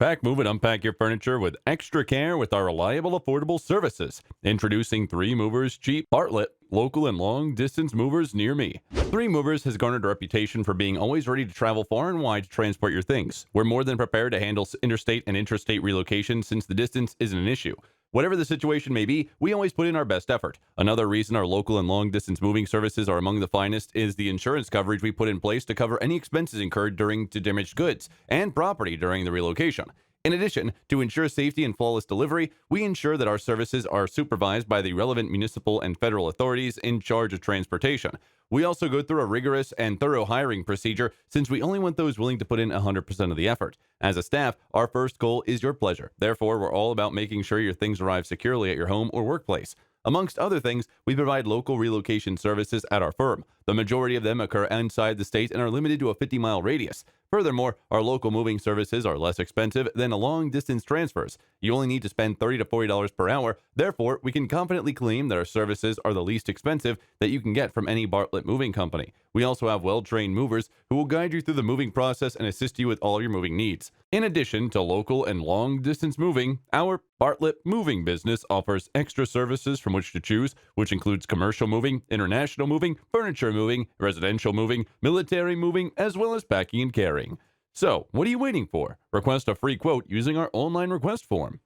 Pack, move, and unpack your furniture with extra care with our reliable, affordable services. Introducing 3 Movers Cheap Bartlett, local and long distance movers near me. 3 Movers has garnered a reputation for being always ready to travel far and wide to transport your things. We're more than prepared to handle interstate and intrastate relocation since the distance isn't an issue. Whatever the situation may be, we always put in our best effort. Another reason our local and long distance moving services are among the finest is the insurance coverage we put in place to cover any expenses incurred during to damaged goods and property during the relocation. In addition, to ensure safety and flawless delivery, we ensure that our services are supervised by the relevant municipal and federal authorities in charge of transportation. We also go through a rigorous and thorough hiring procedure since we only want those willing to put in 100% of the effort. As a staff, our first goal is your pleasure. Therefore, we're all about making sure your things arrive securely at your home or workplace. Amongst other things, we provide local relocation services at our firm. The majority of them occur inside the state and are limited to a 50-mile radius. Furthermore, our local moving services are less expensive than long-distance transfers. You only need to spend $30 to $40 per hour. Therefore, we can confidently claim that our services are the least expensive that you can get from any Bartlett moving company. We also have well-trained movers who will guide you through the moving process and assist you with all your moving needs. In addition to local and long-distance moving, our Bartlett moving business offers extra services from which to choose, which includes commercial moving, international moving, furniture moving, residential moving, military moving, as well as packing and carrying. So, what are you waiting for? Request a free quote using our online request form.